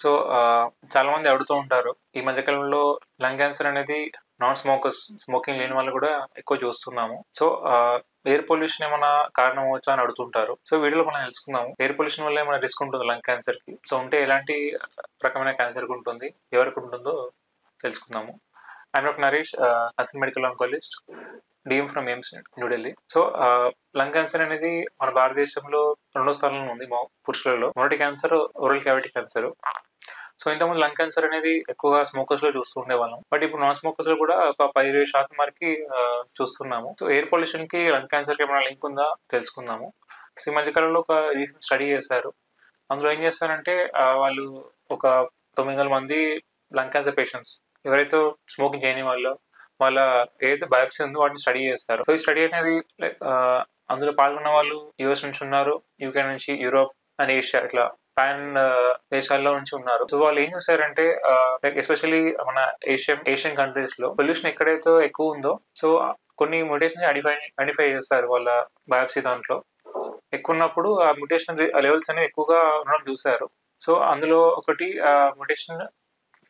So చాలా మంది అడుగుతూ ఉంటారు, ఈ మధ్యకాలంలో లంగ్ క్యాన్సర్ అనేది నాన్ స్మోకర్స్, స్మోకింగ్ లేని వాళ్ళు కూడా ఎక్కువ చూస్తున్నాము. సో ఎయిర్ పొల్యూషన్ ఏమైనా కారణం అవ్వచ్చా అని అడుగుతుంటారు. సో వీడియోలో మనం తెలుసుకుందాము ఎయిర్ పొల్యూషన్ వల్ల ఏమైనా రిస్క్ ఉంటుంది లంగ్ క్యాన్సర్ కి. సో ఉంటే ఎలాంటి రకమైన క్యాన్సర్ ఉంటుంది, ఎవరికి ఉంటుందో తెలుసుకుందాము. I'm doctor Naresh, consultant medical oncologist, DM from AIIMS New Delhi. So lung cancer అనేది మన భారతదేశంలో 2వ స్థానంలో ఉంది పురుషులలో. మొదటి cancer oral cavity cancer. So ఇంతకుముందు లంగ్ క్యాన్సర్ అనేది ఎక్కువగా స్మోకర్స్ లో చూస్తూ ఉండేవాళ్ళం, బట్ ఇప్పుడు నాన్ స్మోకర్స్ లో కూడా ఒక 10-20% వరకు చూస్తున్నాము. సో ఎయిర్ పొల్యూషన్ కి లంగ్ క్యాన్సర్ కి ఏమైనా లింక్ ఉందా తెలుసుకుందాము. సో ఈ మధ్యకాలంలో ఒక రీసెంట్ స్టడీ చేశారు. అందులో ఏం చేస్తారంటే వాళ్ళు ఒక 900 మంది లంగ్ క్యాన్సర్ పేషెంట్స్ ఎవరైతే స్మోకింగ్ చేయని వాళ్ళ ఏదైతే బయాప్సీ ఉందో వాటిని స్టడీ చేస్తారు. సో ఈ స్టడీ అనేది అందులో పాల్గొన్న వాళ్ళు యుఎస్ నుంచి ఉన్నారు, యూకే నుంచి, యూరోప్ అండ్ ఏషియా, ఇట్లా పాన్ దేశాల్లో నుంచి ఉన్నారు. సో వాళ్ళు ఏం చేశారంటే ఎస్పెషల్లీ మన ఏషియన్ కంట్రీస్ లో పొల్యూషన్ ఎక్కడైతే ఎక్కువ ఉందో సో కొన్ని మ్యూటేషన్స్ ఐడెంటిఫై చేస్తారు వాళ్ళ బయాప్సీ దాంట్లో. ఎక్కువ ఉన్నప్పుడు ఆ మ్యూటేషన్ లెవెల్స్ అనేవి ఎక్కువగా ఉండడం చూశారు. సో అందులో ఒకటి మ్యూటేషన్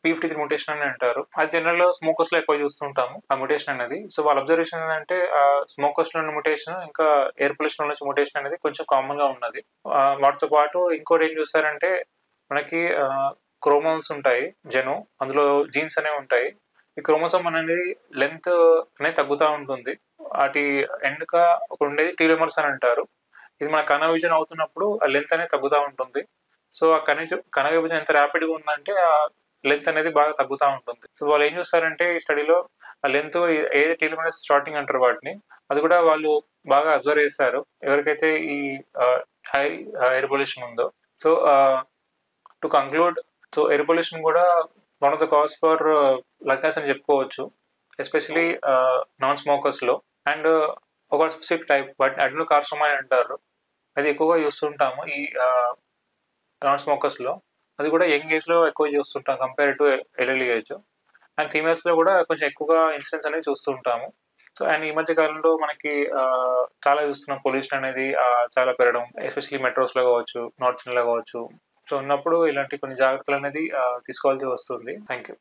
P53 మ్యూటేషన్ అని అంటారు. అది జనరల్ లో స్మోకర్స్ లో ఎక్కువ చూస్తుంటాము ఆ మ్యూటేషన్ అనేది. సో వాళ్ళ అబ్జర్వేషన్ ఏంటంటే స్మోకర్స్ లో ఉన్న మ్యూటేషన్ ఇంకా ఎయిర్ పొల్యూషన్ నుంచి మ్యూటేషన్ అనేది కొంచెం కామన్ గా ఉన్నది. వాటితో పాటు ఇంకోటి ఏం చూసారంటే మనకి క్రోమోన్స్ ఉంటాయి, అందులో జీన్స్ అనేవి ఉంటాయి. ఈ క్రోమోసోమ్ అనేది లెంత్ అనేది తగ్గుతూ ఉంటుంది. వాటి ఎండ్ గా ఒక ఉండేది టీలోమర్స్ అని అంటారు. ఇది మన కణ విభజన అవుతున్నప్పుడు ఆ లెంత్ అనేది తగ్గుతూ ఉంటుంది. సో ఆ కణ విభజన ఎంత ర్యాపిడ్ గా ఉందంటే ఆ లెంత్ అనేది బాగా తగ్గుతూ ఉంటుంది. సో వాళ్ళు ఏం చూస్తారంటే ఈ స్టడీలో ఆ లెంత్ ఏది టీలోమర్స్ స్టార్టింగ్ అంటారు వాటిని, అది కూడా వాళ్ళు బాగా అబ్జర్వ్ చేస్తారు ఎవరికైతే ఈ హై ఎయిర్ పొల్యూషన్ ఉందో. So to conclude, so air pollution కూడా one of the cause for lung cancer అని చెప్పుకోవచ్చు, ఎస్పెషలీ నాన్ స్మోకర్స్ లో. అండ్ ఒక స్పెసిఫిక్ టైప్ వాటిని అడ్నోకార్సినోమా అని అంటారు, అది ఎక్కువగా చూస్తుంటాము ఈ నాన్ స్మోకర్స్ లో. అది కూడా యంగ్ ఏజ్ లో ఎక్కువ చూస్తుంటాం compare to elderly age. And females లో కూడా కొంచెం ఎక్కువగా ఇన్సిడెన్స్ అనేది చూస్తూ ఉంటాము. సో అండ్ ఈ మధ్య కాలంలో మనకి చాలా చూస్తున్నాం పొల్యూషన్ అనేది చాలా పెరగడం, ఎస్పెషల్లీ మెట్రోస్ లో కావచ్చు, నార్త్ లో కావచ్చు. సో ఉన్నప్పుడు ఇలాంటి కొన్ని జాగ్రత్తలు అనేది తీసుకోవాల్సి వస్తుంది. Thank you.